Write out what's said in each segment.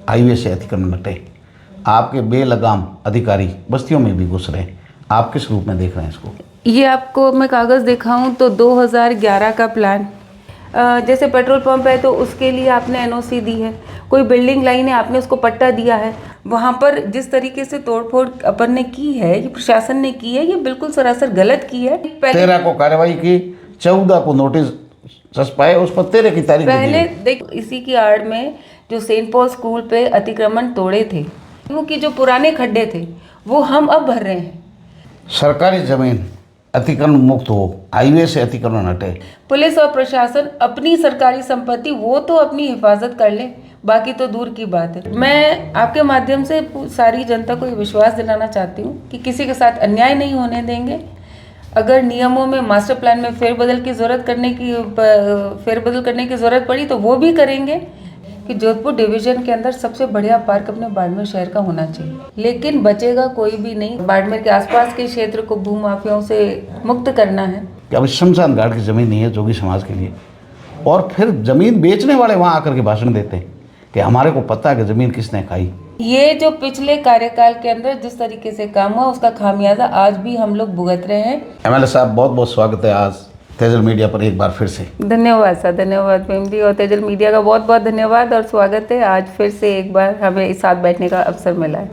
Highway से अतिक्रमण हटे। आपके बेलगाम अधिकारी बस्तियों में भी घुस रहे हैं, आप किस रूप में देख रहे हैं इसको? ये आपको मैं कागज़ दिखाऊं तो 2011 का प्लान, जैसे पेट्रोल पंप है तो उसके लिए आपने एनओसी दी है, कोई बिल्डिंग लाइन है आपने उसको पट्टा दिया है, वहाँ पर जिस तरीके से तोड़फोड़ अपन ने की है, ये प्रशासन ने की है, ये बिल्कुल सरासर गलत की है। 13 को कार्रवाई की, 14 को नोटिस सस्पाए, उस पर 13 की तारीख पहले देख, इसी की आड़ में जो सेंट पॉल स्कूल पे अतिक्रमण तोड़े थे, वो कि जो पुराने खड्डे थे वो हम अब भर रहे हैं। सरकारी जमीन अतिक्रमण मुक्त हो, हाईवे से अतिक्रमण हटे। पुलिस और प्रशासन अपनी सरकारी संपत्ति वो तो अपनी हिफाजत कर ले, बाकी तो दूर की बात है। मैं आपके माध्यम से सारी जनता को ये विश्वास दिलाना चाहती हूँ कि किसी के साथ अन्याय नहीं होने देंगे। अगर नियमों में, मास्टर प्लान में फेरबदल करने की ज़रूरत पड़ी तो वो भी करेंगे कि जोधपुर डिवीज़न के अंदर सबसे बढ़िया पार्क अपने बाड़मेर शहर का होना चाहिए, लेकिन बचेगा कोई भी नहीं। बाड़मेर के आसपास के क्षेत्र को भूमाफियाओं से मुक्त करना है। कि अब शमशान घाट की ज़मीन नहीं है जोगी समाज के लिए, और फिर ज़मीन बेचने वाले वहाँ आकर के भाषण देते हैं कि हमारे को पता है कि ज़मीन किसने खाई। ये जो पिछले कार्यकाल के अंदर जिस तरीके से काम हुआ उसका खामियाजा आज भी हम लोग भुगत रहे हैं। एमएलए साहब, बहुत बहुत स्वागत है आज तेजल मीडिया पर एक बार फिर से। धन्यवाद सर, धन्यवाद मैम जी, और तेजल मीडिया का बहुत बहुत धन्यवाद और स्वागत है। आज फिर से एक बार हमें इस साथ बैठने का अवसर मिला है।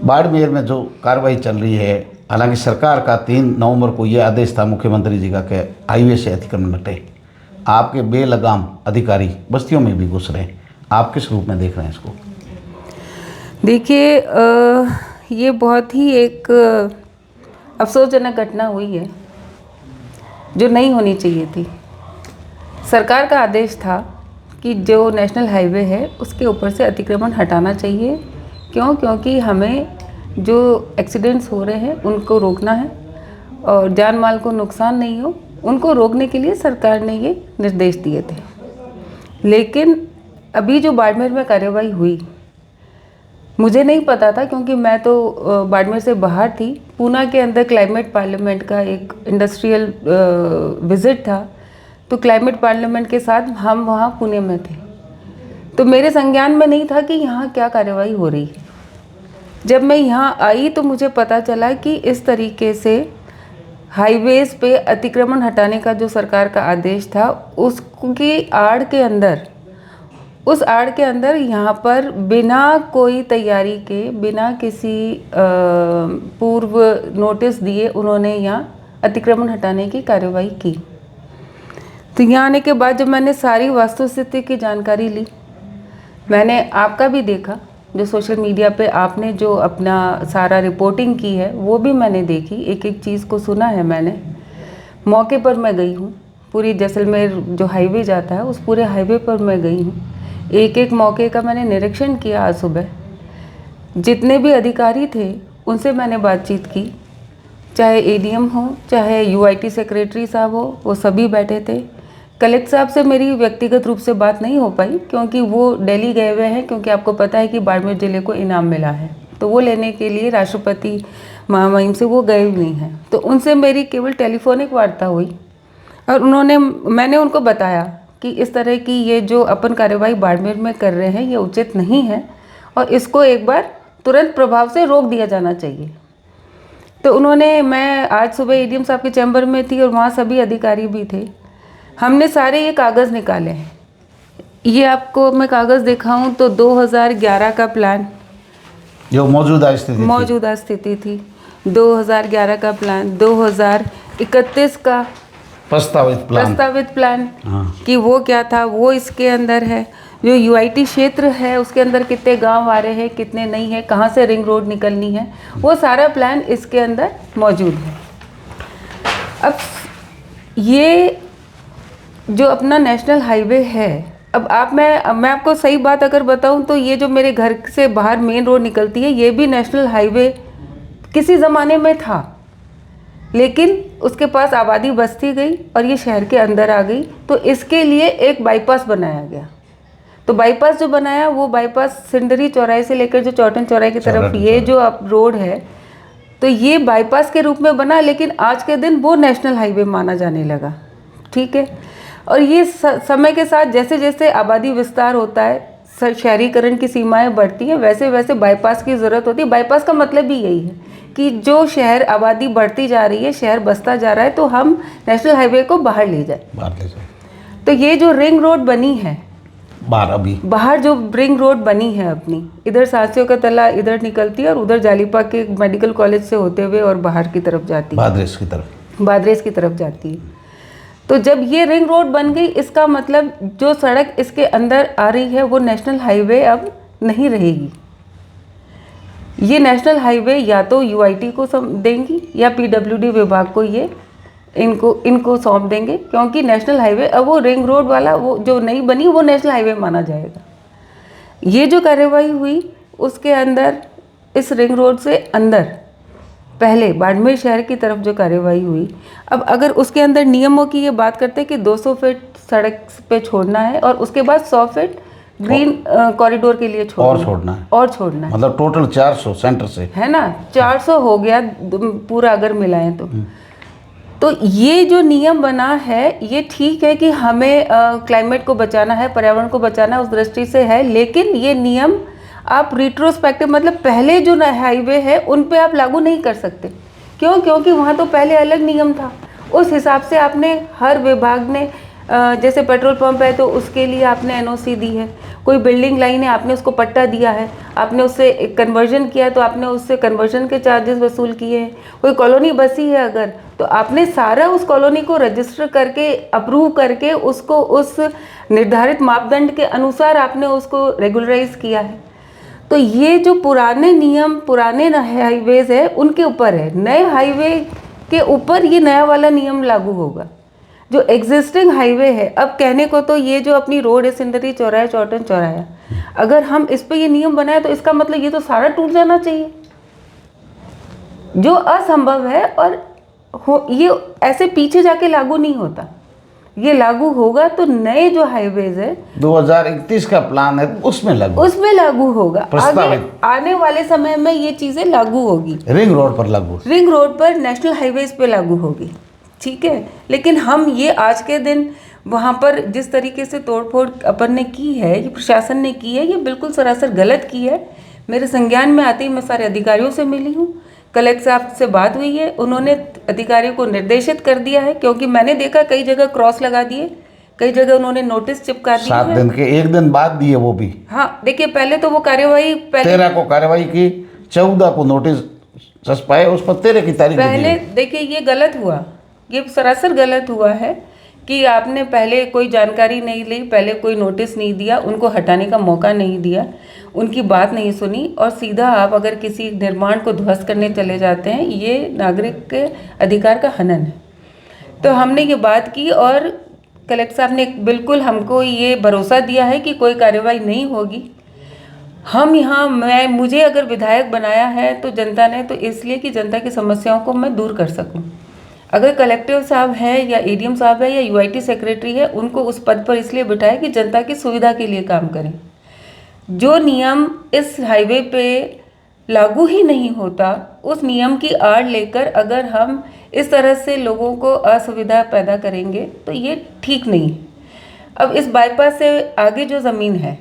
बाड़मेर में जो कार्रवाई चल रही है, हालांकि सरकार का 3 नवंबर को यह आदेश था मुख्यमंत्री जी का कि हाईवे से अतिक्रमण हटे। आपके बेलगाम अधिकारी बस्तियों में भी घुस रहे हैं, आप किस रूप में देख रहे हैं इसको? देखिए, ये बहुत ही एक अफसोसजनक घटना हुई है जो नहीं होनी चाहिए थी। सरकार का आदेश था कि जो नेशनल हाईवे है उसके ऊपर से अतिक्रमण हटाना चाहिए। क्योंकि हमें जो एक्सीडेंट्स हो रहे हैं उनको रोकना है और जान माल को नुकसान नहीं हो, उनको रोकने के लिए सरकार ने ये निर्देश दिए थे। लेकिन अभी जो बाड़मेर में कार्रवाई हुई, मुझे नहीं पता था क्योंकि मैं तो बाड़मेर से बाहर थी। पूना के अंदर क्लाइमेट पार्लियामेंट का एक इंडस्ट्रियल विज़िट था, तो क्लाइमेट पार्लियामेंट के साथ हम वहाँ पुणे में थे, तो मेरे संज्ञान में नहीं था कि यहाँ क्या कार्रवाई हो रही है। जब मैं यहाँ आई तो मुझे पता चला कि इस तरीके से हाईवेज़ पे अतिक्रमण हटाने का जो सरकार का आदेश था उसकी आड़ के अंदर, उस आड़ के अंदर यहाँ पर बिना कोई तैयारी के, बिना किसी पूर्व नोटिस दिए उन्होंने यहाँ अतिक्रमण हटाने की कार्रवाई की। तो यहाँ आने के बाद जब मैंने सारी वस्तुस्थिति की जानकारी ली, मैंने आपका भी देखा, जो सोशल मीडिया पे आपने जो अपना सारा रिपोर्टिंग की है वो भी मैंने देखी, एक एक चीज़ को सुना है मैंने। मौके पर मैं गई हूँ, पूरी जैसलमेर जो हाईवे जाता है उस पूरे हाईवे पर मैं गई हूँ, एक एक मौके का मैंने निरीक्षण किया। आज सुबह जितने भी अधिकारी थे उनसे मैंने बातचीत की, चाहे एडीएम हो, चाहे यूआईटी सेक्रेटरी साहब हो, वो सभी बैठे थे। कलेक्टर साहब से मेरी व्यक्तिगत रूप से बात नहीं हो पाई क्योंकि वो दिल्ली गए हुए हैं, क्योंकि आपको पता है कि बाड़मेर ज़िले को इनाम मिला है, तो वो लेने के लिए राष्ट्रपति महामहिम से वो गए नहीं हैं। तो उनसे मेरी केवल टेलीफोनिक वार्ता हुई और मैंने उनको बताया कि इस तरह की ये जो अपन कार्रवाई बाड़मेर में कर रहे हैं ये उचित नहीं है और इसको एक बार तुरंत प्रभाव से रोक दिया जाना चाहिए। तो मैं आज सुबह एडीएम साहब के चैम्बर में थी और वहाँ सभी अधिकारी भी थे। हमने सारे ये कागज़ निकाले हैं, ये आपको मैं कागज़ दिखाऊं तो 2011 का प्लान, जो मौजूदा स्थिति थी 2011 का प्लान, 2031 का प्रस्तावित प्लान कि वो क्या था, वो इसके अंदर है। जो यूआईटी क्षेत्र है उसके अंदर कितने गांव आ रहे हैं, कितने नहीं है, कहाँ से रिंग रोड निकलनी है, वो सारा प्लान इसके अंदर मौजूद है। अब ये जो अपना नेशनल हाईवे है, अब मैं आपको सही बात अगर बताऊं तो ये जो मेरे घर से बाहर मेन रोड निकलती है ये भी नेशनल हाईवे किसी ज़माने में था, लेकिन उसके पास आबादी बसती गई और ये शहर के अंदर आ गई, तो इसके लिए एक बाईपास बनाया गया। तो बाईपास जो बनाया वो बाईपास सिंदरी चौराहे से लेकर जो चौटन चौराहे की तरफ ये जो अब रोड है, तो ये बाईपास के रूप में बना, लेकिन आज के दिन वो नेशनल हाईवे माना जाने लगा। ठीक है, और ये समय के साथ जैसे जैसे आबादी विस्तार होता है, शहरीकरण की सीमाएं बढ़ती हैं वैसे वैसे बाईपास की ज़रूरत होती है। बाईपास का मतलब भी यही है कि जो शहर आबादी बढ़ती जा रही है, शहर बसता जा रहा है, तो हम नेशनल हाईवे को बाहर ले जाए। तो ये जो रिंग रोड बनी है बाहर जो रिंग रोड बनी है अपनी, इधर सांसियों का तला इधर निकलती है और उधर जालीपा के मेडिकल कॉलेज से होते हुए और बाहर की तरफ जाती है, बादरेस की तरफ जाती है। तो जब ये रिंग रोड बन गई, इसका मतलब जो सड़क इसके अंदर आ रही है वो नेशनल हाईवे अब नहीं रहेगी। ये नेशनल हाईवे या तो यूआईटी को देंगी या पीडब्ल्यूडी विभाग को ये इनको सौंप देंगे, क्योंकि नेशनल हाईवे अब वो रिंग रोड वाला वो जो नई बनी वो नेशनल हाईवे माना जाएगा। ये जो कार्यवाही हुई उसके अंदर इस रिंग रोड से अंदर पहले बाड़मेर शहर की तरफ जो कार्यवाही हुई, अब अगर उसके अंदर नियमों की ये बात करते हैं कि 200 फीट सड़क पे छोड़ना है और उसके बाद 100 फीट ग्रीन कॉरिडोर के लिए छोड़ना है मतलब टोटल 400 सेंटर से, है ना, 400 हो गया पूरा अगर मिलाएं तो ये जो नियम बना है ये ठीक है कि हमें क्लाइमेट को बचाना है, पर्यावरण को बचाना है, उस दृष्टि से है। लेकिन ये नियम आप रिट्रोस्पेक्टिव मतलब पहले जो हाईवे है उन पे आप लागू नहीं कर सकते। क्यों? क्योंकि वहाँ तो पहले अलग नियम था, उस हिसाब से आपने हर विभाग ने जैसे पेट्रोल पंप है तो उसके लिए आपने एनओसी दी है, कोई बिल्डिंग लाइन है आपने उसको पट्टा दिया है, आपने उससे कन्वर्जन किया तो आपने उससे कन्वर्जन के चार्जेस वसूल किए हैं, कोई कॉलोनी बसी है अगर तो आपने सारा उस कॉलोनी को रजिस्टर करके अप्रूव करके उसको उस निर्धारित मापदंड के अनुसार आपने उसको रेगुलराइज किया है। तो ये जो पुराने नियम पुराने हाईवेज है उनके ऊपर है, नए हाईवे के ऊपर ये नया वाला नियम लागू होगा। जो एग्जिस्टिंग हाईवे है, अब कहने को तो ये जो अपनी रोड है सिंदरी चौराहा चौटन चौराहा, अगर हम इस पे ये नियम बनाए तो इसका मतलब ये तो सारा टूट जाना चाहिए, जो असंभव है। और ये ऐसे पीछे जाके लागू नहीं होता, ये लागू होगा तो नए जो हाईवेज है 2031 का प्लान है उसमें लागू होगा। आगे आने वाले समय में ये चीजें लागू होगी, रिंग रोड पर नेशनल हाईवेज पे लागू होगी, ठीक है। लेकिन हम ये आज के दिन वहाँ पर जिस तरीके से तोड़फोड़ अपन ने की है, ये प्रशासन ने की है, ये बिल्कुल सरासर गलत की है। मेरे संज्ञान में आते ही मैं सारे अधिकारियों से मिली हूँ, कलेक्टर साहब से बात हुई है, उन्होंने अधिकारियों को निर्देशित कर दिया है, क्योंकि मैंने देखा कई जगह क्रॉस लगा दिए, कई जगह उन्होंने नोटिस चिपका दिए 7 दिन के, 1 दिन बाद दिए वो भी। हाँ देखिए, पहले तो वो कार्यवाही 13 को कार्यवाही की, 14 को नोटिस चस्पाए, उस पर 13 की तारीख पहले देखिए ये गलत हुआ, ये सरासर गलत हुआ है कि आपने पहले कोई जानकारी नहीं ली, पहले कोई नोटिस नहीं दिया, उनको हटाने का मौका नहीं दिया, उनकी बात नहीं सुनी और सीधा आप अगर किसी निर्माण को ध्वस्त करने चले जाते हैं, ये नागरिक के अधिकार का हनन है। तो हमने ये बात की और कलेक्टर साहब ने बिल्कुल हमको ये भरोसा दिया है कि कोई कार्रवाई नहीं होगी। हम यहाँ मुझे अगर विधायक बनाया है तो जनता ने, तो इसलिए कि जनता की समस्याओं को मैं दूर कर सकूँ। अगर कलेक्टर साहब है या एडीएम साहब है या यूआईटी सेक्रेटरी है, उनको उस पद पर इसलिए बिठाए कि जनता की सुविधा के लिए काम करें। जो नियम इस हाईवे पे लागू ही नहीं होता, उस नियम की आड़ लेकर अगर हम इस तरह से लोगों को असुविधा पैदा करेंगे तो ये ठीक नहीं है। अब इस बाईपास से आगे जो ज़मीन है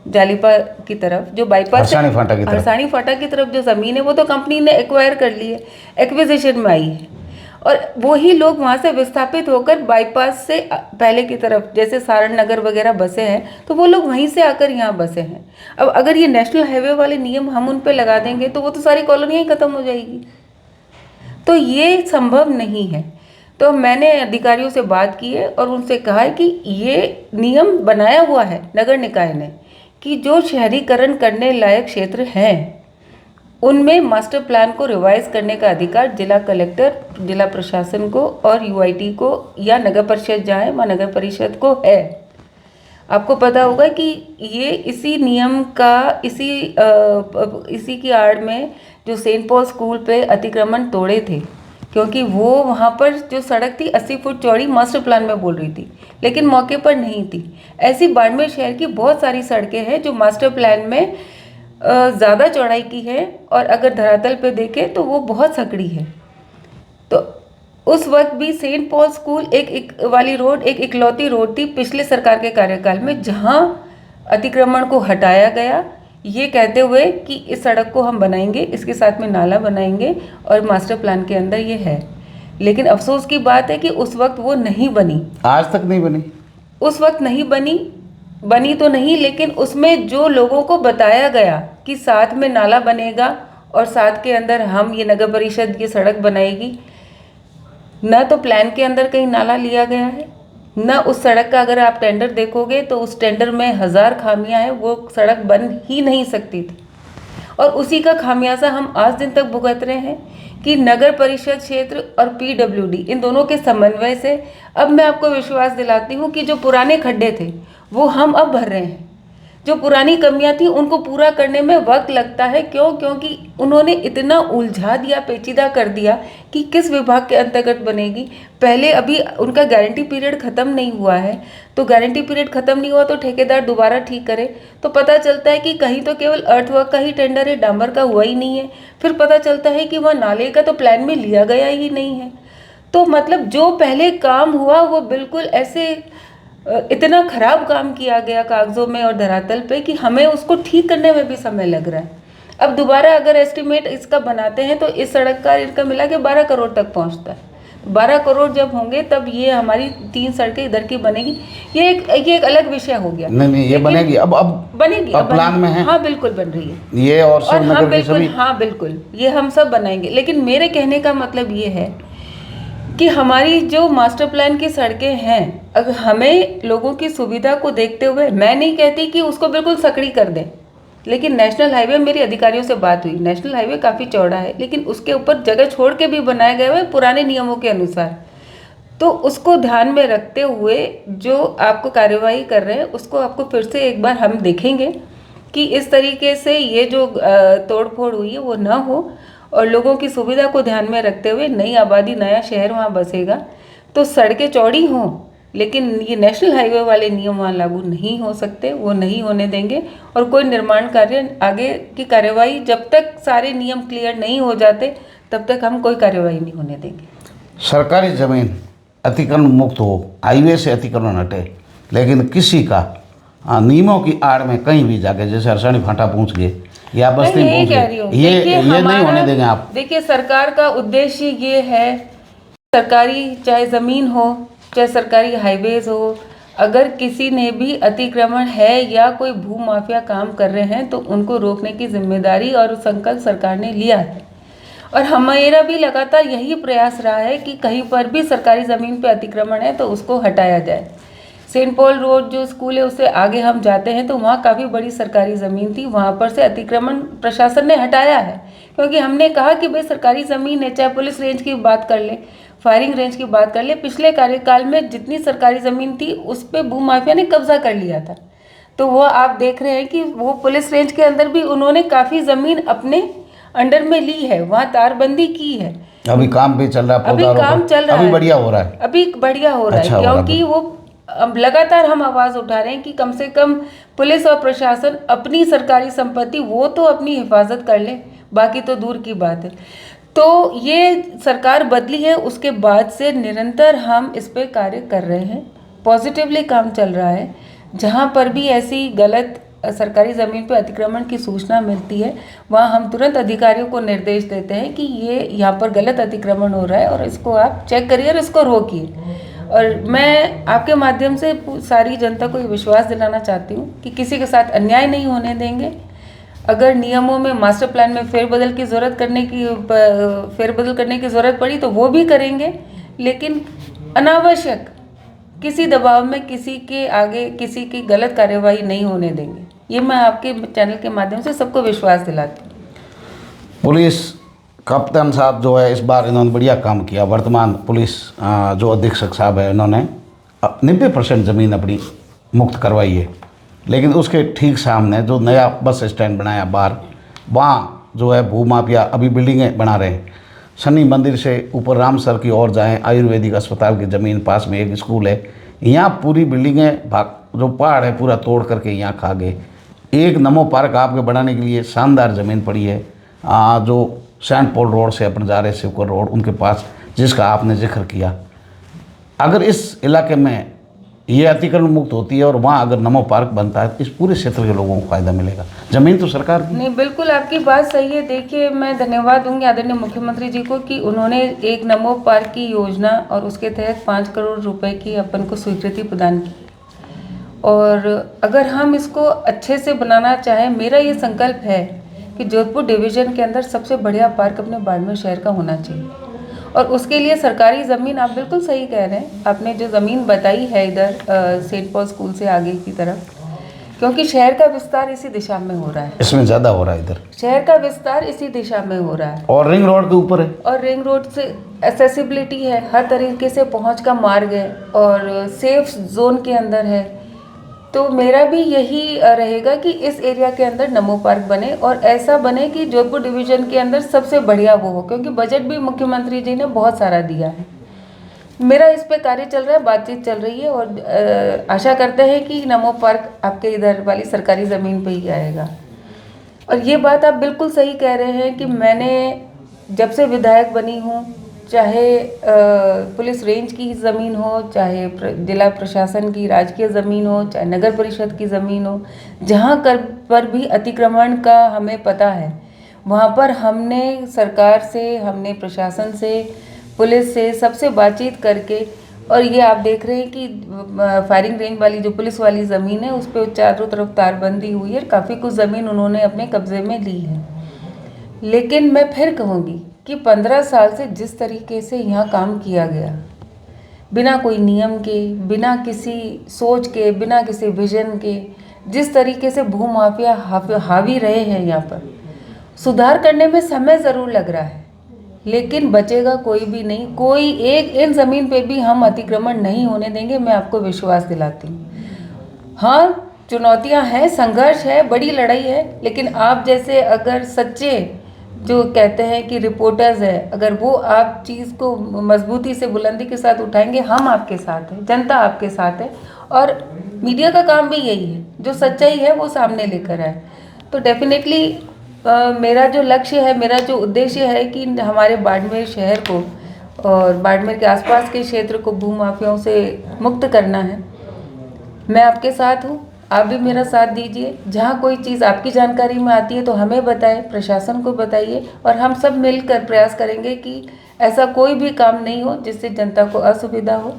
जालीपा की तरफ, जो बाईपास हरसानी फाटा की तरफ जो ज़मीन है वो तो कंपनी ने एक्वायर कर ली है, एक्विजिशन में आई है, और वही लोग वहाँ से विस्थापित होकर बाईपास से पहले की तरफ जैसे सारण नगर वगैरह बसे हैं, तो वो लोग वहीं से आकर यहाँ बसे हैं। अब अगर ये नेशनल हाईवे वाले नियम हम उन पे लगा देंगे तो वो तो सारी कॉलोनियाँ ही ख़त्म हो जाएगी, तो ये संभव नहीं है। तो मैंने अधिकारियों से बात की है और उनसे कहा है कि ये नियम बनाया हुआ है नगर निकाय ने कि जो शहरीकरण करने लायक क्षेत्र हैं उनमें मास्टर प्लान को रिवाइज करने का अधिकार जिला कलेक्टर, जिला प्रशासन को और यूआईटी को या नगर परिषद जाए वहाँ नगर परिषद को है। आपको पता होगा कि ये इसी नियम का इसी की आड़ में जो सेंट पॉल स्कूल पे अतिक्रमण तोड़े थे, क्योंकि वो वहाँ पर जो सड़क थी 80 फुट चौड़ी मास्टर प्लान में बोल रही थी, लेकिन मौके पर नहीं थी। ऐसी बाड़मेर शहर की बहुत सारी सड़कें हैं जो मास्टर प्लान में ज़्यादा चौड़ाई की है और अगर धरातल पे देखें तो वो बहुत सकड़ी है। तो उस वक्त भी सेंट पॉल स्कूल एक वाली रोड एक इकलौती रोड थी पिछले सरकार के कार्यकाल में, जहाँ अतिक्रमण को हटाया गया, ये कहते हुए कि इस सड़क को हम बनाएंगे, इसके साथ में नाला बनाएंगे और मास्टर प्लान के अंदर ये है। लेकिन अफसोस की बात है कि उस वक्त वो नहीं बनी, आज तक नहीं बनी। उस वक्त नहीं बनी तो नहीं, लेकिन उसमें जो लोगों को बताया गया कि साथ में नाला बनेगा और साथ के अंदर हम ये नगर परिषद ये सड़क बनाएगी, न तो प्लान के अंदर कहीं नाला लिया गया है, न उस सड़क का अगर आप टेंडर देखोगे तो उस टेंडर में 1000 खामियां हैं, वो सड़क बन ही नहीं सकती थी। और उसी का खामियाजा हम आज दिन तक भुगत रहे हैं कि नगर परिषद क्षेत्र और पीडब्ल्यूडी इन दोनों के समन्वय से अब मैं आपको विश्वास दिलाती हूँ कि जो पुराने खड्डे थे वो हम अब भर रहे हैं। जो पुरानी कमियां थी उनको पूरा करने में वक्त लगता है, क्योंकि उन्होंने इतना उलझा दिया, पेचीदा कर दिया कि किस विभाग के अंतर्गत बनेगी। पहले अभी उनका गारंटी पीरियड ख़त्म नहीं हुआ है, तो गारंटी पीरियड ख़त्म नहीं हुआ तो ठेकेदार दोबारा ठीक करे तो पता चलता है कि कहीं तो केवल अर्थवर्क का ही टेंडर है, डांबर का हुआ ही नहीं है। फिर पता चलता है कि वहाँ नाले का तो प्लान में लिया गया ही नहीं है। तो मतलब जो पहले काम हुआ वो बिल्कुल ऐसे इतना खराब काम किया गया कागज़ों में और धरातल पे कि हमें उसको ठीक करने में भी समय लग रहा है। अब दोबारा अगर एस्टिमेट इसका बनाते हैं तो इस सड़क का इनका मिला के 12 करोड़ तक पहुंचता है। 12 करोड़ जब होंगे तब ये हमारी 3 सड़कें इधर की बनेगी। ये एक अलग विषय हो गया। नहीं ये बनेगी, अब बनेगी, अब प्लान में है। हाँ बिल्कुल बन रही है ये और सब हाँ नगर के बिल्कुल, सभी। हाँ बिल्कुल ये हम सब बनाएंगे। लेकिन मेरे कहने का मतलब ये है कि हमारी जो मास्टर प्लान की सड़कें हैं, अगर हमें लोगों की सुविधा को देखते हुए, मैं नहीं कहती कि उसको बिल्कुल सकड़ी कर दें, लेकिन नेशनल हाईवे, मेरी अधिकारियों से बात हुई, नेशनल हाईवे काफ़ी चौड़ा है लेकिन उसके ऊपर जगह छोड़ के भी बनाया गया है पुराने नियमों के अनुसार। तो उसको ध्यान में रखते हुए जो आपको कार्यवाही कर रहे हैं उसको आपको फिर से एक बार हम देखेंगे कि इस तरीके से ये जो तोड़ फोड़ हुई है वो ना हो, और लोगों की सुविधा को ध्यान में रखते हुए नई आबादी, नया शहर वहाँ बसेगा तो सड़कें चौड़ी हों, लेकिन ये नेशनल हाईवे वाले नियम वहाँ लागू नहीं हो सकते, वो नहीं होने देंगे। और कोई निर्माण कार्य, आगे की कार्यवाही जब तक सारे नियम क्लियर नहीं हो जाते तब तक हम कोई कार्यवाही नहीं होने देंगे। सरकारी ज़मीन अतिक्रमण मुक्त हो, हाईवे से अतिक्रमण हटे, लेकिन किसी का नियमों की आड़ में कहीं भी जाके, जैसे हरसाणी फाटा पहुँच गए या बस्ती में पहुँच गए, ये नहीं होने देंगे आप। देखिए सरकार का उद्देश्य ये है, सरकारी चाहे ज़मीन हो चाहे सरकारी हाईवेज हो, अगर किसी ने भी अतिक्रमण है या कोई भू माफिया काम कर रहे हैं तो उनको रोकने की जिम्मेदारी और संकल्प सरकार ने लिया है। और हमारा भी लगातार यही प्रयास रहा है कि कहीं पर भी सरकारी ज़मीन पे अतिक्रमण है तो उसको हटाया जाए। सेंट पॉल रोड जो स्कूल है उससे आगे हम जाते हैं तो वहाँ काफ़ी बड़ी सरकारी ज़मीन थी, वहाँ पर से अतिक्रमण प्रशासन ने हटाया है, क्योंकि हमने कहा कि भाई सरकारी ज़मीन है, चाहे पुलिस रेंज की बात कर ले, फायरिंग रेंज की बात कर ले, पिछले कार्यकाल में जितनी सरकारी ज़मीन थी उस पर भूमाफिया ने कब्जा कर लिया था। तो वो आप देख रहे हैं कि वो पुलिस रेंज के अंदर भी उन्होंने काफ़ी ज़मीन अपने अंडर में ली है, वहाँ तारबंदी की है। अभी काम भी चल रहा है, अभी काम चल रहा है, अभी बढ़िया हो रहा है, अभी बढ़िया हो रहा है, क्योंकि वो अब लगातार हम आवाज़ उठा रहे हैं कि कम से कम पुलिस और प्रशासन अपनी सरकारी संपत्ति वो तो अपनी हिफाजत कर ले, बाकी तो दूर की बात है। तो ये सरकार बदली है, उसके बाद से निरंतर हम इस पे कार्य कर रहे हैं, पॉजिटिवली काम चल रहा है। जहाँ पर भी ऐसी गलत सरकारी ज़मीन पे अतिक्रमण की सूचना मिलती है वहाँ हम तुरंत अधिकारियों को निर्देश देते हैं कि ये यहाँ पर गलत अतिक्रमण हो रहा है और इसको आप चेक करिए और इसको रोकिए। और मैं आपके माध्यम से सारी जनता को ये विश्वास दिलाना चाहती हूँ कि किसी के साथ अन्याय नहीं होने देंगे। अगर नियमों में, मास्टर प्लान में फेरबदल करने की ज़रूरत पड़ी तो वो भी करेंगे, लेकिन अनावश्यक किसी दबाव में किसी के आगे किसी की गलत कार्यवाही नहीं होने देंगे। ये मैं आपके चैनल के माध्यम से सबको विश्वास दिलाती हूँ। पुलिस कप्तान साहब जो है इस बार इन्होंने बढ़िया काम किया। वर्तमान पुलिस जो अधीक्षक साहब है इन्होंने 90% ज़मीन अपनी मुक्त करवाई है, लेकिन उसके ठीक सामने जो नया बस स्टैंड बनाया बाहर, वहाँ जो है भूमाफिया अभी बिल्डिंगें बना रहे हैं। शनि मंदिर से ऊपर रामसर की ओर जाएं, आयुर्वेदिक अस्पताल की ज़मीन पास में एक स्कूल है, यहाँ पूरी बिल्डिंगें जो पहाड़ है पूरा तोड़ करके यहाँ खा गए। एक नमो पार्क आपके बनाने के लिए शानदार ज़मीन पड़ी है जो सेंट पॉल रोड से अपन जा रहे शिवकर रोड उनके पास, जिसका आपने जिक्र किया। अगर इस इलाके में ये अतिक्रमण मुक्त होती है और वहाँ अगर नमो पार्क बनता है तो इस पूरे क्षेत्र के लोगों को फायदा मिलेगा। जमीन तो सरकार की। नहीं, बिल्कुल आपकी बात सही है। देखिए, मैं धन्यवाद दूंगी आदरणीय मुख्यमंत्री जी को कि उन्होंने एक नमो पार्क की योजना और उसके तहत 5 करोड़ रुपए की अपन को स्वीकृति प्रदान की। और अगर हम इसको अच्छे से बनाना चाहें, मेरा ये संकल्प है कि जोधपुर डिवीज़न के अंदर सबसे बढ़िया पार्क अपने बाड़मेर शहर का होना चाहिए। और उसके लिए सरकारी ज़मीन, आप बिल्कुल सही कह रहे हैं, आपने जो ज़मीन बताई है इधर सेंट पॉल स्कूल से आगे की तरफ, क्योंकि शहर का विस्तार इसी दिशा में हो रहा है। इसमें ज़्यादा हो रहा है इधर, शहर का विस्तार इसी दिशा में हो रहा है। और रिंग रोड के ऊपर है, और रिंग रोड से एक्सेसिबिलिटी है, हर तरीके से पहुंच का मार्ग है और सेफ जोन के अंदर है। तो मेरा भी यही रहेगा कि इस एरिया के अंदर नमो पार्क बने और ऐसा बने कि जोधपुर डिवीज़न के अंदर सबसे बढ़िया वो हो, क्योंकि बजट भी मुख्यमंत्री जी ने बहुत सारा दिया है। मेरा इस पे कार्य चल रहा है, बातचीत चल रही है और आशा करते हैं कि नमो पार्क आपके इधर वाली सरकारी ज़मीन पे ही आएगा। और ये बात आप बिल्कुल सही कह रहे हैं कि मैंने जब से विधायक बनी हूँ, चाहे पुलिस रेंज की ज़मीन हो, चाहे जिला प्रशासन की राजकीय ज़मीन हो, चाहे नगर परिषद की ज़मीन हो, जहाँ पर भी अतिक्रमण का हमें पता है, वहाँ पर हमने सरकार से, हमने प्रशासन से, पुलिस से, सबसे बातचीत करके, और ये आप देख रहे हैं कि फायरिंग रेंज वाली जो पुलिस वाली ज़मीन है उस पर चारों तरफ तारबंदी हुई है, काफ़ी कुछ ज़मीन उन्होंने अपने कब्ज़े में ली है। लेकिन मैं फिर कहूँगी कि 15 साल से जिस तरीके से यहाँ काम किया गया, बिना कोई नियम के, बिना किसी सोच के, बिना किसी विजन के, जिस तरीके से भूमाफिया हावी रहे हैं यहाँ पर, सुधार करने में समय ज़रूर लग रहा है, लेकिन बचेगा कोई भी नहीं। कोई एक इन ज़मीन पे भी हम अतिक्रमण नहीं होने देंगे, मैं आपको विश्वास दिलाती हूँ। हाँ, चुनौतियाँ हैं, संघर्ष है, बड़ी लड़ाई है, लेकिन आप जैसे अगर सच्चे जो कहते हैं कि रिपोर्टर्स है, अगर वो आप चीज़ को मजबूती से, बुलंदी के साथ उठाएंगे, हम आपके साथ हैं, जनता आपके साथ है। और मीडिया का काम भी यही है, जो सच्चाई है वो सामने लेकर आए। तो डेफिनेटली मेरा जो लक्ष्य है, मेरा जो उद्देश्य है कि हमारे बाड़मेर शहर को और बाड़मेर के आसपास के क्षेत्र को भूमाफियाओं से मुक्त करना है। मैं आपके साथ हूँ, आप भी मेरा साथ दीजिए। जहाँ कोई चीज़ आपकी जानकारी में आती है तो हमें बताएं, प्रशासन को बताइए, और हम सब मिलकर प्रयास करेंगे कि ऐसा कोई भी काम नहीं हो जिससे जनता को असुविधा हो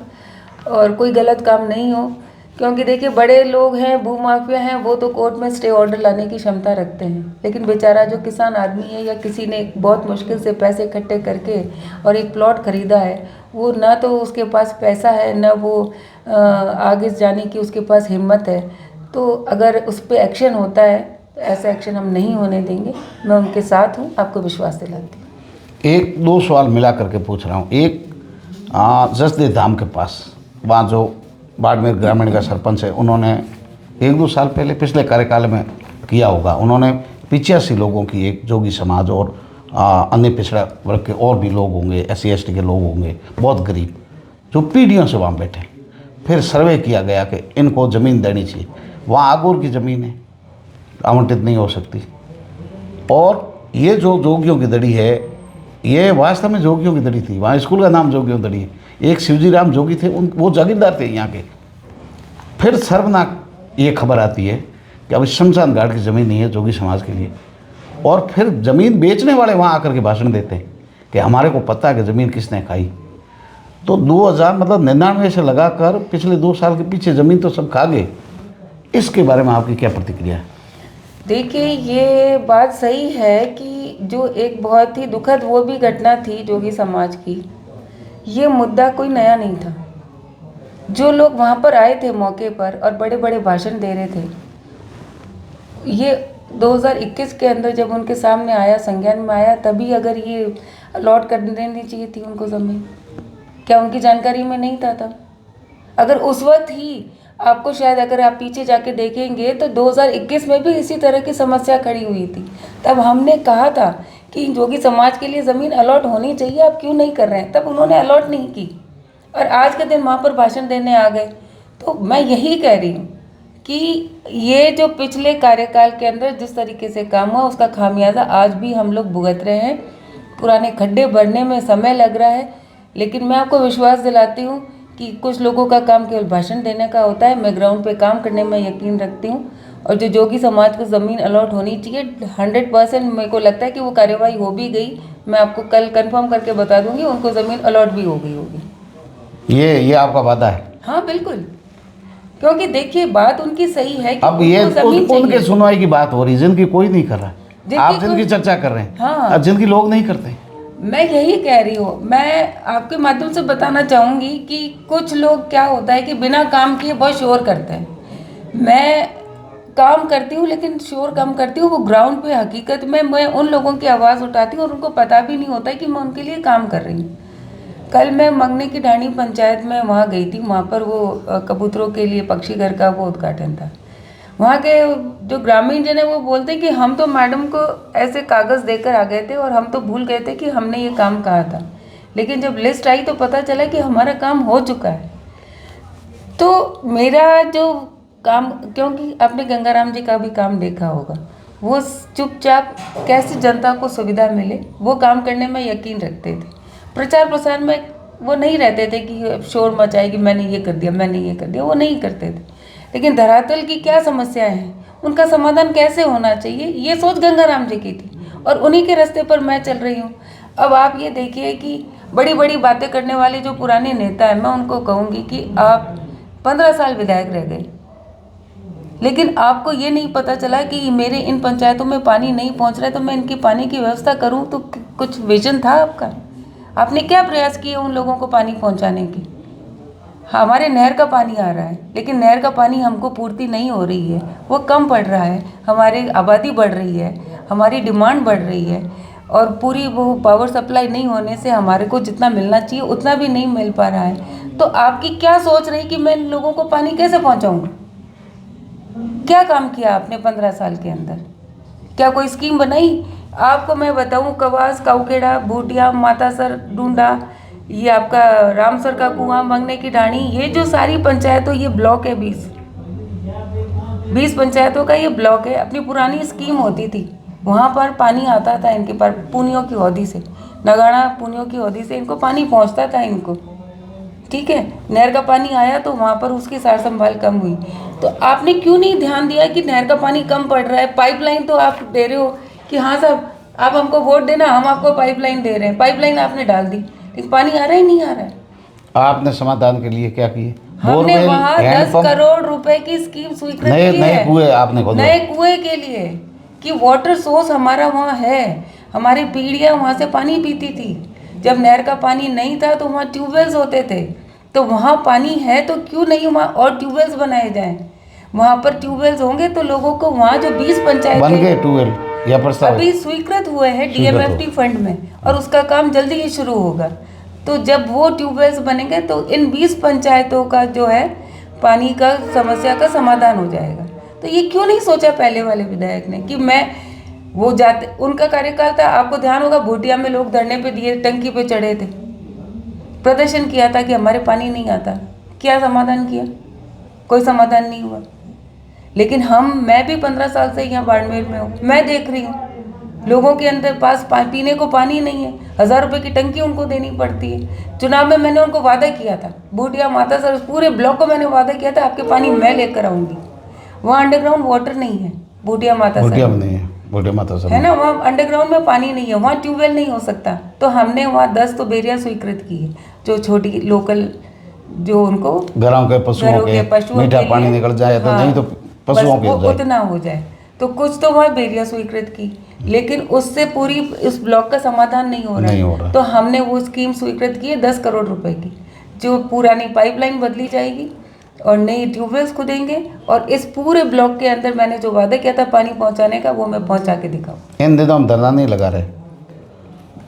और कोई गलत काम नहीं हो। क्योंकि देखिए, बड़े लोग हैं, भूमाफिया हैं, वो तो कोर्ट में स्टे ऑर्डर लाने की क्षमता रखते हैं, लेकिन बेचारा जो किसान आदमी है या किसी ने बहुत मुश्किल से पैसे इकट्ठे करके और एक प्लॉट ख़रीदा है, वो ना तो उसके पास पैसा है, ना वो आगे जाने की उसके पास हिम्मत है। तो अगर उस पर एक्शन होता है तो ऐसा एक्शन हम नहीं होने देंगे। मैं उनके साथ हूँ, आपको विश्वास दिलाती हूँ। एक दो सवाल मिला करके पूछ रहा हूँ। एक, जसदेव धाम के पास, वहाँ जो बाड़मेर ग्रामीण का सरपंच है, उन्होंने 1-2 साल पहले पिछले कार्यकाल में किया होगा, उन्होंने 85 लोगों की, एक जोगी समाज और अन्य पिछड़ा वर्ग के और भी लोग होंगे, SC ST के लोग होंगे, बहुत गरीब, जो पीढ़ियों से वहाँ बैठे। फिर सर्वे किया गया कि इनको ज़मीन देनी चाहिए। वहाँ आगूर की ज़मीन है, आवंटित नहीं हो सकती। और ये जो जोगियों की दड़ी है, ये वास्तव में जोगियों की दड़ी थी। वहाँ स्कूल का नाम जोगियों दड़ी है। एक शिवजी राम जोगी थे, वो जागीरदार थे यहाँ के। फिर सर्वनाक ये खबर आती है कि अब शमशान घाट की ज़मीन नहीं है जोगी समाज के लिए, और फिर ज़मीन बेचने वाले वहाँ आकर के भाषण देते हैं कि हमारे को पता है कि ज़मीन किसने खाई। तो 99 से लगाकर पिछले 2 साल के पीछे ज़मीन तो सब खा गए। इसके बारे में आपकी क्या प्रतिक्रिया है? देखिए, ये बात सही है कि जो एक बहुत ही दुखद वो भी घटना थी जोगी समाज की, ये मुद्दा कोई नया नहीं था। जो लोग वहाँ पर आए थे मौके पर और बड़े बड़े भाषण दे रहे थे, ये 2021 के अंदर जब उनके सामने आया, संज्ञान में आया, तभी अगर ये अलॉट कर देनी चाहिए थी उनको ज़मीन। क्या उनकी जानकारी में नहीं था तब? अगर उस वक्त ही आपको, शायद अगर आप पीछे जाके देखेंगे तो 2021 में भी इसी तरह की समस्या खड़ी हुई थी। तब हमने कहा था कि जोगी समाज के लिए ज़मीन अलॉट होनी चाहिए, आप क्यों नहीं कर रहे हैं? तब उन्होंने अलॉट नहीं की और आज के दिन वहाँ पर भाषण देने आ गए। तो मैं यही कह रही हूँ कि ये जो पिछले कार्यकाल के अंदर जिस तरीके से काम हुआ, उसका खामियाजा आज भी हम लोग भुगत रहे हैं। पुराने खड्डे भरने में समय लग रहा है, लेकिन मैं आपको विश्वास दिलाती हूँ कि कुछ लोगों का काम केवल भाषण देने का होता है। मैं ग्राउंड पे काम करने में यकीन रखती हूँ, और जो जोगी समाज को ज़मीन अलॉट होनी चाहिए 100%। मेरे को लगता है कि वो कार्यवाही हो भी गई। मैं आपको कल कंफर्म करके बता दूंगी, उनको ज़मीन अलॉट भी हो गई होगी। ये आपका वादा है? हाँ बिल्कुल, क्योंकि देखिए बात उनकी सही है कि अब ये उनको ज़मीन उनके चाहिए। सुनवाई की बात हो रही है, जिनकी कोई नहीं कर रहा। आप देखिए जिनकी चर्चा कर रहे हैं, हाँ। और जिनकी लोग नहीं करते। मैं यही कह रही हूँ, मैं आपके माध्यम से बताना चाहूँगी कि कुछ लोग क्या होता है कि बिना काम किए बहुत शोर करते हैं। मैं काम करती हूँ लेकिन शोर कम करती हूँ। वो ग्राउंड पे हकीकत में मैं उन लोगों की आवाज़ उठाती हूँ और उनको पता भी नहीं होता है कि मैं उनके लिए काम कर रही हूँ। कल मैं मंगने की ढाणी पंचायत में वहाँ गई थी। वहाँ पर वो कबूतरों के लिए पक्षी घर का वो उद्घाटन था। वहाँ के जो ग्रामीण जन है वो बोलते हैं कि हम तो मैडम को ऐसे कागज़ देकर आ गए थे और हम तो भूल गए थे कि हमने ये काम कहा था, लेकिन जब लिस्ट आई तो पता चला कि हमारा काम हो चुका है। तो मेरा जो काम, क्योंकि आपने गंगाराम जी का भी काम देखा होगा, वो चुपचाप कैसे जनता को सुविधा मिले वो काम करने में यकीन रखते थे। प्रचार प्रसार में वो नहीं रहते थे कि शोर मचाए कि मैंने ये कर दिया, मैंने ये कर दिया, वो नहीं करते थे। लेकिन धरातल की क्या समस्याएं हैं, उनका समाधान कैसे होना चाहिए, ये सोच गंगाराम जी की थी, और उन्हीं के रास्ते पर मैं चल रही हूँ। अब आप ये देखिए कि बड़ी बड़ी बातें करने वाले जो पुराने नेता हैं, मैं उनको कहूँगी कि आप 15 साल विधायक रह गए, लेकिन आपको ये नहीं पता चला कि मेरे इन पंचायतों में पानी नहीं पहुँच रहा है, तो मैं इनकी पानी की व्यवस्था करूँ। तो कुछ विजन था आपका? आपने क्या प्रयास किए उन लोगों को पानी पहुँचाने की? हमारे नहर का पानी आ रहा है, लेकिन नहर का पानी हमको पूर्ति नहीं हो रही है, वो कम पड़ रहा है। हमारी आबादी बढ़ रही है, हमारी डिमांड बढ़ रही है, और पूरी वो पावर सप्लाई नहीं होने से हमारे को जितना मिलना चाहिए उतना भी नहीं मिल पा रहा है। तो आपकी क्या सोच रही कि मैं इन लोगों को पानी कैसे पहुंचाऊंगा? क्या काम किया आपने 15 साल के अंदर? क्या कोई स्कीम बनाई? आपको मैं बताऊं, कवास, काउकेड़ा, भूटिया, मातासर, डूंडा, ये आपका रामसर का कुआं, मंगने की ढाणी, ये जो सारी पंचायतों, ये ब्लॉक है 20 पंचायतों का ये ब्लॉक है। अपनी पुरानी स्कीम होती थी, वहाँ पर पानी आता था इनके पर पुनियों की हौदी से, नगाड़ा पुनियों की हौदी से इनको पानी पहुँचता था इनको, ठीक है। नहर का पानी आया तो वहाँ पर उसकी सार संभाल कम हुई। तो आपने क्यों नहीं ध्यान दिया कि नहर का पानी कम पड़ रहा है? पाइपलाइन तो आप दे रहे हो कि हाँ साहब आप हमको वोट देना, हम आपको पाइपलाइन दे रहे हैं, पाइपलाइन आपने डाल दी, लेकिन पानी आ रहा ही नहीं आ रहा है। आपने समाधान के लिए क्या किए? हमने वहाँ 10 करोड़ रुपए की स्कीम स्वीकृत की है। नए कुएं आपने खोदे? नए कुएं के लिए कि वाटर सोर्स हमारा वहाँ है, हमारी पीढ़ियाँ वहाँ से पानी पीती थी। जब नहर का पानी नहीं था तो वहाँ ट्यूबवेल्स होते थे, तो वहाँ पानी है तो क्यों नहीं वहाँ और ट्यूबवेल्स बनाए जाएं? वहाँ पर ट्यूबवेल्स होंगे तो लोगों को वहाँ जो 20 पंचायत बन गए ट्यूबवेल या प्रस्ताव अभी स्वीकृत हुए हैं DMFT फंड में, और उसका काम जल्दी ही शुरू होगा। तो जब वो ट्यूबवेल्स बनेंगे तो इन 20 पंचायतों का जो है पानी का समस्या का समाधान हो जाएगा। तो ये क्यों नहीं सोचा पहले वाले विधायक ने कि मैं वो जाते, उनका कार्यकाल था, आपको ध्यान होगा, भूटिया में लोग धरने पे दिए, टंकी पे चढ़े थे, प्रदर्शन किया था कि हमारे पानी नहीं आता। क्या समाधान किया? कोई समाधान नहीं हुआ। लेकिन मैं भी 15 साल से यहाँ बाड़मेर में हूँ, मैं देख रही हूँ लोगों के अंदर पास पीने को पानी नहीं है, 1000 रुपये की टंकी उनको देनी पड़ती है। चुनाव में मैंने उनको वादा किया था, भूटिया, मातासर, पूरे ब्लॉक को मैंने वादा किया था आपके पानी मैं लेकर आऊँगी। वहाँ अंडरग्राउंड वाटर नहीं है, भूटिया मातासर है ना, वहाँ अंडरग्राउंड में पानी नहीं है, वहाँ ट्यूबवेल नहीं हो सकता। तो हमने वहाँ 10 तो बेरियाँ स्वीकृत की है, जो छोटी लोकल जो उनको घरों के पशुओं के मीठा पानी निकल जाए तो नहीं तो पशुओं के उतना हो जाए, तो कुछ तो वहाँ बेरिया स्वीकृत की, लेकिन उससे पूरी इस ब्लॉक का समाधान नहीं हो रहा है। तो हमने वो स्कीम स्वीकृत की है 10 करोड़ रुपए की, जो पुरानी पाइपलाइन बदली जाएगी और नई ट्यूबवेल्स खुदेंगे, और इस पूरे ब्लॉक के अंदर मैंने जो वादा किया था पानी पहुँचाने का, वो मैं पहुँचा के दिखाऊँ। इन दिनों हम धरना नहीं लगा रहे।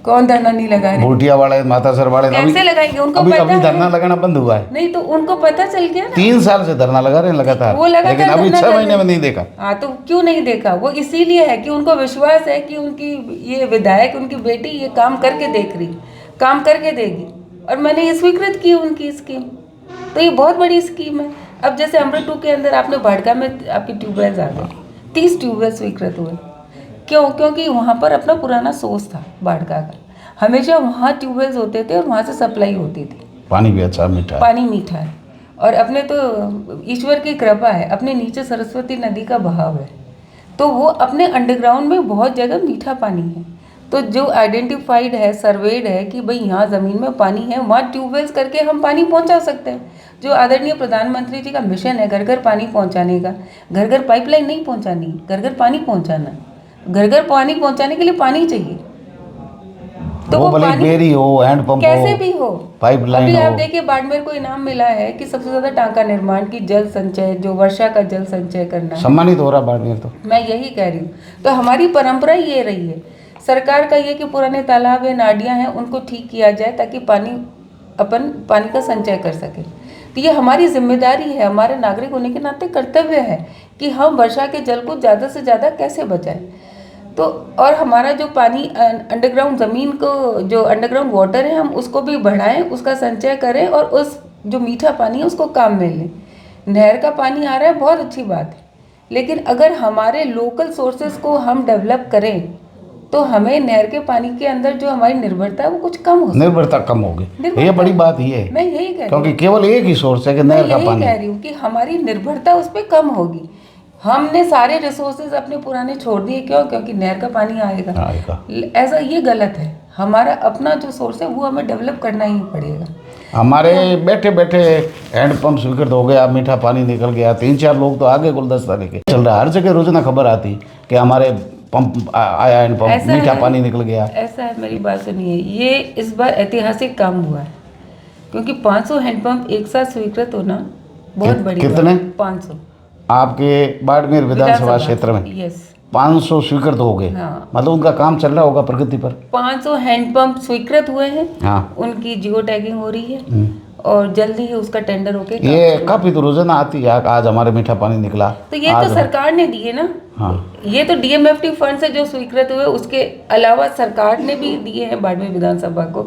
कौन धरना नहीं लगा रहे? भूटिया वाले, मातासर वाले कैसे लगाएंगे? उनको अभी धरना लगाना बंद हुआ है। नहीं तो उनको पता चल गया ना, 3 साल से धरना लगा रहे हैं लगातार, लेकिन अभी 6 महीने में नहीं देखा। हाँ, तो क्यों नहीं देखा? वो इसीलिए है कि उनको विश्वास है कि उनकी ये विधायक, उनकी बेटी ये काम करके देख रही, काम करके देगी, और मैंने ये स्वीकृत की उनकी स्कीम। तो ये बहुत बड़ी स्कीम है। अब जैसे अमृत 2 के अंदर आपने भाड़का में आपकी ट्यूबवेल्स आ गए, 30 ट्यूबवेल स्वीकृत हुए। क्यों? क्योंकि वहाँ पर अपना पुराना सोर्स था भाड़का का, हमेशा वहाँ ट्यूबवेल्स होते थे और वहाँ से सप्लाई होती थी। पानी भी अच्छा मीठा है। पानी मीठा है। और अपने तो ईश्वर की कृपा है, अपने नीचे सरस्वती नदी का बहाव है, तो वो अपने अंडरग्राउंड में बहुत जगह मीठा पानी है। तो जो आइडेंटिफाइड है, सर्वेड है कि भाई यहाँ ज़मीन में पानी है, वहाँ ट्यूबवेल्स करके हम पानी पहुँचा सकते हैं। जो आदरणीय प्रधानमंत्री जी का मिशन है घर घर पानी पहुँचाने का, घर घर पाइपलाइन नहीं पहुँचानी, घर घर पानी पहुँचाना। घर घर पानी पहुँचाने के लिए पानी चाहिए, तो वो भले बेरी हो, हैंडपंप कैसे भी हो, पाइपलाइन अभी आप हो। देखिए बाड़मेर को इनाम मिला है कि सबसे ज्यादा टांका निर्माण की जल संचय, जो वर्षा का जल संचय करना है, सम्मानित हो रहा बाड़मेर। तो मैं यही कह रही हूँ। तो हमारी परंपरा ये रही है, सरकार का ये कि पुराने तालाब या नालियाँ हैं उनको ठीक किया जाए ताकि अपन पानी का संचय कर सके। तो ये हमारी जिम्मेदारी है, हमारे नागरिक होने के नाते कर्तव्य है कि हम वर्षा के जल को ज़्यादा से ज़्यादा कैसे बचाएं। तो और हमारा जो पानी अंडरग्राउंड ज़मीन को, जो अंडरग्राउंड वाटर है, हम उसको भी बढ़ाएं, उसका संचय करें और उस जो मीठा पानी है उसको काम में लें। नहर का पानी आ रहा है, बहुत अच्छी बात है, लेकिन अगर हमारे लोकल सोर्सेज को हम डेवलप करें तो हमें नहर के पानी के अंदर जो हमारी निर्भरता है वो कुछ कम हो, निर्भरता कम होगी। ये बड़ी बात ये है, मैं यही कह रही हूँ, क्योंकि केवल एक ही सोर्स है कि नहर का पानी। कह रही हूँ कि हमारी निर्भरता उस पर कम होगी। हमने सारे रिसोर्सेज अपने पुराने छोड़ दिए, क्यों? क्योंकि नहर का पानी आएगा। ऐसा ये गलत है। हमारा अपना जो सोर्स है वो हमें डेवलप करना ही पड़ेगा। हमारे बैठे बैठे हैंडपंप स्वीकृत हो गया, मीठा पानी निकल गया, 3-4 लोग तो आगे गुलदस्ता लेके चल रहा है। हर जगह रोजाना खबर आती कि हमारे पंप आया, हैंडपंप मीठा पानी निकल गया। ऐसा है, मेरी बात सुनिए, ये इस बार ऐतिहासिक काम हुआ है क्योंकि 500 हैंडपंप एक साथ स्वीकृत होना बहुत बड़ी कितने? 500 आपके बाड़मेर विधानसभा क्षेत्र में? यस, 500 स्वीकृत हो गए। हाँ। मतलब उनका काम चल रहा होगा प्रगति पर। 500 हैंडपंप स्वीकृत हुए हैं, हाँ। उनकी जियो टैगिंग हो रही है और जल्दी ही उसका टेंडर होके ये काफी तो रोजाना आती है, आज हमारे मीठा पानी निकला। तो ये तो सरकार ने दिए ना। हाँ। ये तो डीएमएफटी फंड से जो स्वीकृत हुए, उसके अलावा सरकार ने भी दिए हैं बाड़मेर विधानसभा को।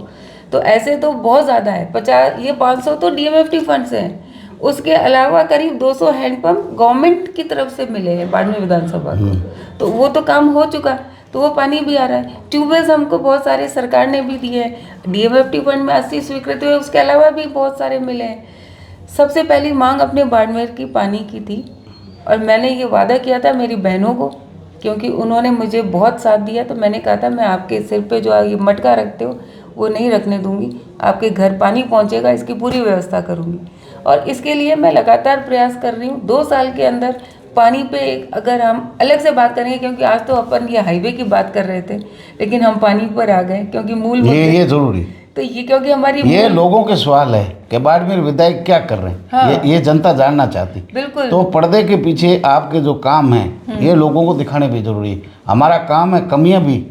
तो ऐसे तो बहुत ज़्यादा है, 50, ये 500 तो डीएमएफटी फंड से हैं। उसके अलावा करीब 200 हैंडपंप गवर्नमेंट की तरफ से मिले हैं बाड़मेर विधानसभा को, तो वो तो काम हो चुका, तो वो पानी भी आ रहा है। ट्यूबवेल्स हमको बहुत सारे सरकार ने भी दिए हैं, डीएमएफटी फंड में 80 स्वीकृत हुए, उसके अलावा भी बहुत सारे मिले हैं। सबसे पहली मांग अपने बाड़मेर की पानी की थी और मैंने ये वादा किया था मेरी बहनों को, क्योंकि उन्होंने मुझे बहुत साथ दिया, तो मैंने कहा था मैं आपके सिर पे जो ये मटका रखते हो वो नहीं रखने दूंगी, आपके घर पानी पहुंचेगा, इसकी पूरी व्यवस्था करूंगी। और इसके लिए मैं लगातार प्रयास कर रही हूँ। 2 साल के अंदर पानी पे अगर हम अलग से बात करेंगे, क्योंकि आज तो अपन ये हाईवे की बात कर रहे थे, लेकिन हम पानी पर आ गए क्योंकि मूल ये जरूरी, तो ये क्योंकि हमारी ये लोगों के सवाल है कि बाड़मेर विधायक क्या कर रहे हैं। हाँ। ये जनता जानना चाहती। बिल्कुल। तो पर्दे के पीछे आपके जो काम हैं ये लोगों को दिखाने भी जरूरी है। हमारा काम है कमियां भी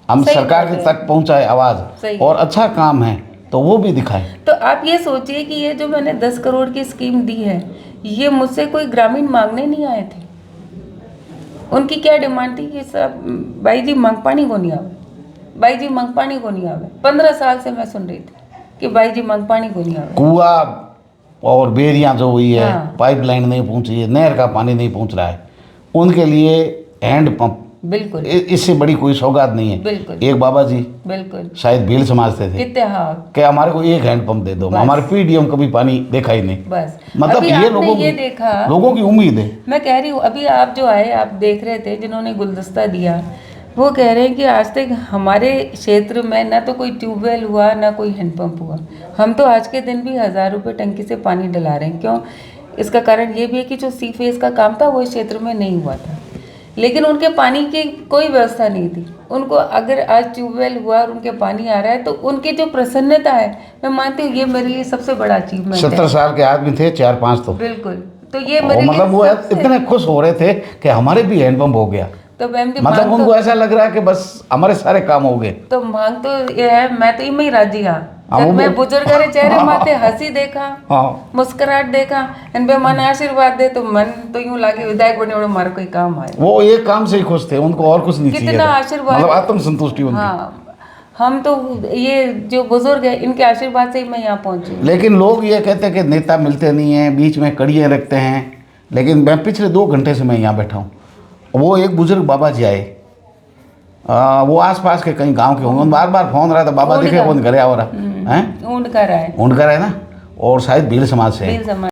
हम सरकार के तक पहुंचाए आवाज़, और अच्छा काम है तो वो भी दिखाए। तो आप ये सोचिए कि ये जो मैंने 10 करोड़ की स्कीम दी है, ये मुझसे कोई ग्रामीण मांगने नहीं आए थे। उनकी क्या डिमांड थी कि सब भाई जी मंगपानी को नहीं आवे, भाई जी मंगपानी को नहीं आवे। 15 साल से मैं सुन रही थी कि भाई जी मंगपानी को नहीं आवे। कुआ और बेरियां जो हुई है, हाँ। पाइपलाइन नहीं पहुंची है, नहर का पानी नहीं पहुंच रहा है, उनके लिए हैंडपंप, बिल्कुल, इससे बड़ी कोई सौगात नहीं है। बिल्कुल, एक बाबा जी बिल्कुल, शायद भील समझते थे कितने, हाँ, कि हमारे को एक हैंडपंप दे दो, हमारे पीडीएम कभी पानी देखा ही नहीं। बस मतलब ये लोगों की उम्मीद है। मैं कह रही हूँ, अभी आप जो आए, आप देख रहे थे जिन्होंने गुलदस्ता दिया, वो कह रहे हैं कि आज तक हमारे क्षेत्र में ना तो कोई ट्यूबवेल हुआ ना कोई हैंडपंप हुआ। हम तो आज के दिन भी 1000 रुपये टंकी से पानी डला रहे हैं। क्यों? इसका कारण ये भी है कि जो सी फेज का काम था वो इस क्षेत्र में नहीं हुआ था, लेकिन उनके पानी की कोई व्यवस्था नहीं थी। उनको अगर आज ट्यूबवेल हुआ और उनके पानी आ रहा है तो उनकी जो प्रसन्नता है, मैं मानती हूँ ये मेरे लिए सबसे बड़ा अचीवमेंट है। 70 साल के आदमी थे, 4-5 तो बिल्कुल, तो ये मेरे लिए मतलब वो इतने खुश हो रहे थे कि हमारे भी हैंडपंप हो गया। तो मतलब उनको ऐसा लग रहा है कि बस हमारे सारे काम हो गए। तो मांग तो ये है, मैं तो इनमें ही राजी हाँ। जब मैं बुजुर्ग के चेहरे माथे हंसी देखा, मुस्कुराहट देखा, इन पे मन आशीर्वाद दे, तो मन तो यूं लागे विधायक बने और हमारा कोई काम आए। वो एक काम से ही खुश थे, उनको और कुछ नहीं चाहिए। कितना आशीर्वाद, मतलब आत्म संतुष्टि उनकी। हाँ, हम तो ये जो बुजुर्ग है इनके आशीर्वाद से ही मैं यहाँ पहुंची। लेकिन लोग ये कहते हैं कि नेता मिलते नहीं हैं, बीच में कड़ियाँ रखते हैं। लेकिन मैं पिछले 2 घंटे से मैं यहाँ बैठा हूँ। वो एक बुजुर्ग बाबा जी आए, वो आसपास के कहीं गांव के होंगे, बार बार फोन रहा था, बाबा देखे कौन घरे आ रहा हैं? ऊंट का रहा है, ऊंट का है ना, और शायद भील समाज से है। भील समाज